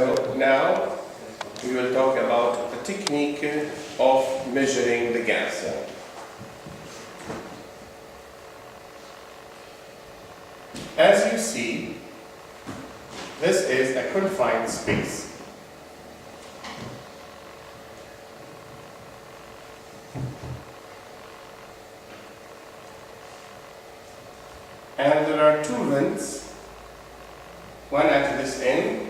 So now we will talk about the technique of measuring the gas. As you see, this is a confined space. And there are two vents, one at this end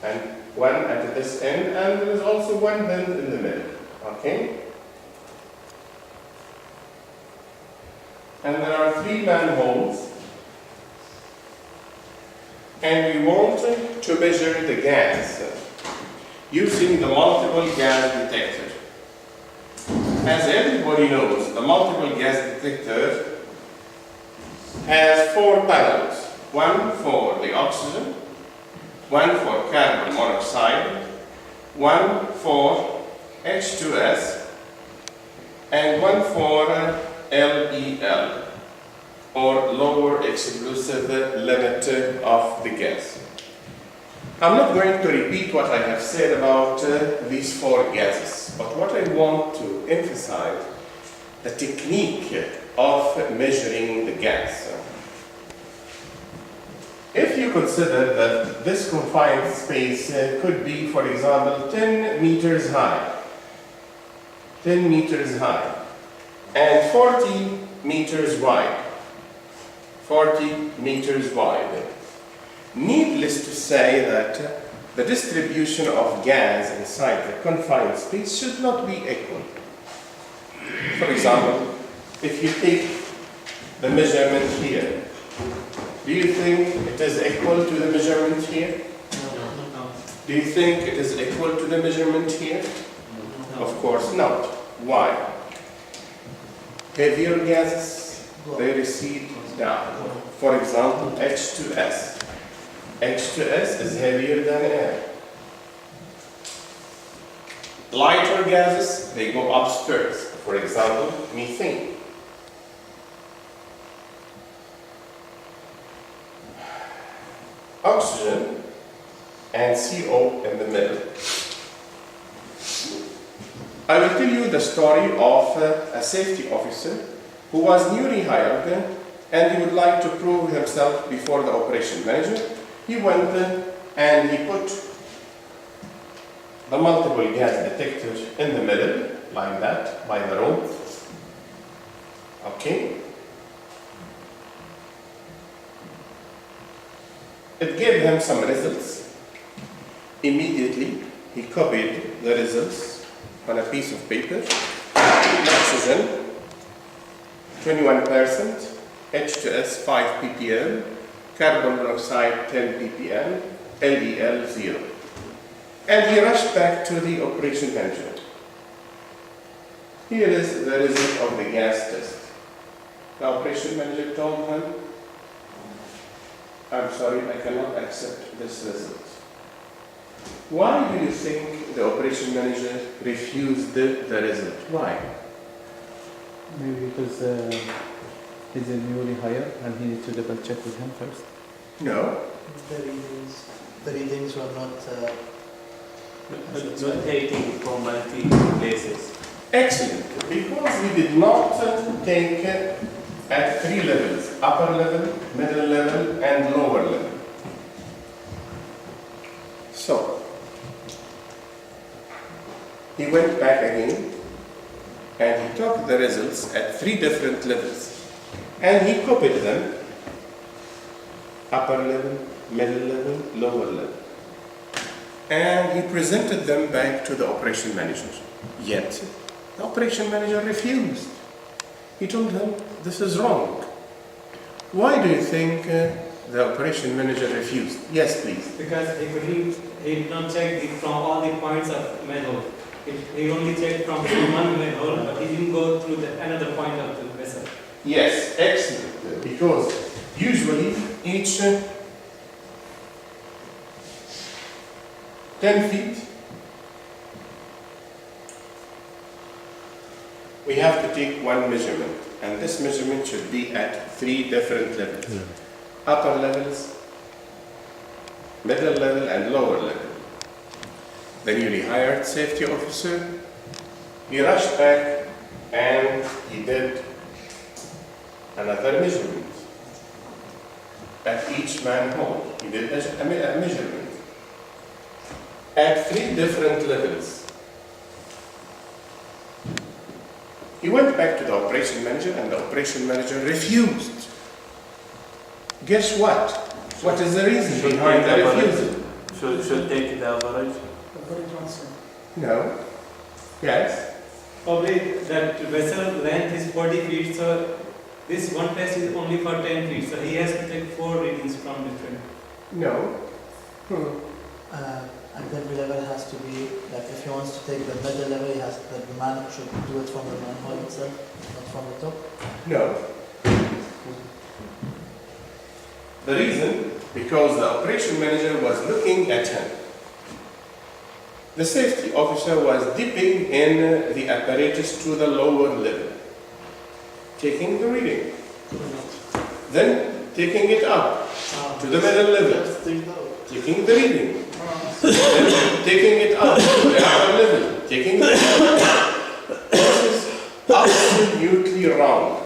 and one at this end, and there is also one vent in the middle, okay? And there are three manholes, and we want to measure the gas using the multiple gas detector. As everybody knows, the multiple gas detector has four panels, one for the oxygen, one for carbon monoxide, one for H2S, and one for LEL, or lower exclusive limit of the gas. I'm not going to repeat what I have said about these four gases, but what I want to emphasize, the technique of measuring the gas. If you consider that this confined space could be, for example, 10 meters high, 10 meters high, and 40 meters wide, 40 meters wide. Needless to say that the distribution of gas inside the confined space should not be equal. For example, if you take the measurement here, do you think it is equal to the measurement here? No. Do you think it is equal to the measurement here? No. Of course not. Why? Heavier gases, they recede down. For example, H2S. H2S is heavier than air. Lighter gases, they go upstairs. For example, methane. Oxygen and CO in the middle. I will tell you the story of a safety officer who was newly hired and he would like to prove himself before the operation manager. He went and he put the multiple gas detector in the middle, like that, by the rope. Okay? It gave him some results. Immediately, he copied the results on a piece of paper. Oxygen, 21%, H2S 5 ppm, carbon monoxide 10 ppm, LEL 0. And he rushed back to the operation manager. Here is the result of the gas test. The operation manager told him, I'm sorry, I cannot accept this result. Why do you think the operation manager refused the result? Why? Maybe because he's a newly hired and he needs to double check with him first. No. The readings were not taking from multi places. Excellent. Because we did not take at three levels, upper level, middle level, and lower level. So, he went back again and he took the results at three different levels and he copied them, upper level, middle level, lower level. And he presented them back to the operation manager. Yet, the operation manager refused. He told him, this is wrong. Why do you think the operation manager refused? Yes, please. Because he did not check from all the points of manhole. He only checked from one manhole, but he didn't go through another point of the vessel. Yes, excellent. Because usually each 10 feet, we have to take one measurement, and this measurement should be at three different levels. Upper levels, middle level, and lower level. The newly hired safety officer, he rushed back and he did another measurement. At each manhole, he did a measurement. At 3 different levels. He went back to the operation manager and the operation manager refused. Guess what? What is the reason behind the refusal? Should take the average. No. Yes. Probably that vessel length is 40 feet, so this one test is only for 10 feet, so he has to take 4 readings from different. No. And every level has to be, like if he wants to take the middle level, he has, the man should do it from the manhole itself, not from the top. No. The reason, because the operation manager was looking at him. The safety officer was dipping in the apparatus to the lower level, taking the reading, then taking it up to the middle level, taking the reading, then taking it up to the upper level, taking it up. This is absolutely wrong,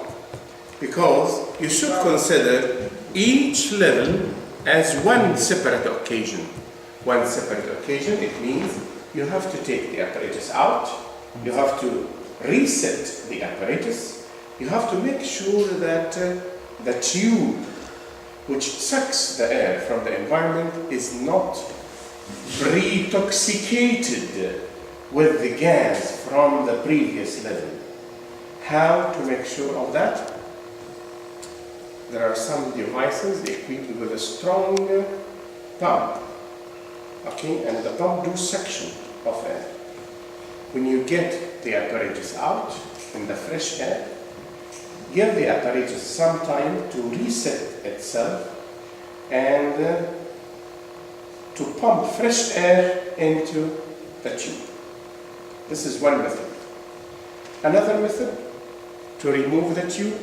because you should consider each level as one separate occasion. One separate occasion, it means you have to take the apparatus out, you have to reset the apparatus, you have to make sure that the tube which sucks the air from the environment is not pre-toxicated with the gas from the previous level. How to make sure of that? There are some devices equipped with a strong pump, okay, and the pump do suction of air. When you get the apparatus out in the fresh air, give the apparatus some time to reset itself and to pump fresh air into the tube. This is one method. Another method, to remove the tube,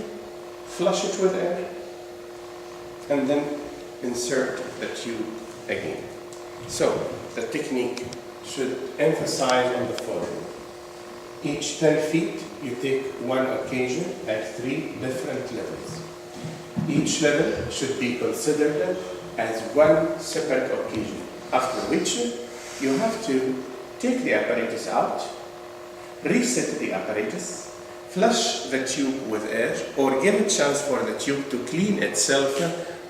flush it with air, and then insert the tube again. So, the technique should emphasize on the following. Each 10 feet, you take one occasion at 3 different levels. Each level should be considered as one separate occasion, after which you have to take the apparatus out, reset the apparatus, flush the tube with air, or give a chance for the tube to clean itself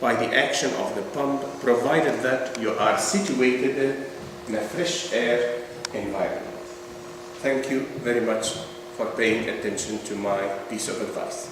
by the action of the pump, provided that you are situated in a fresh air environment. Thank you very much for paying attention to my piece of advice.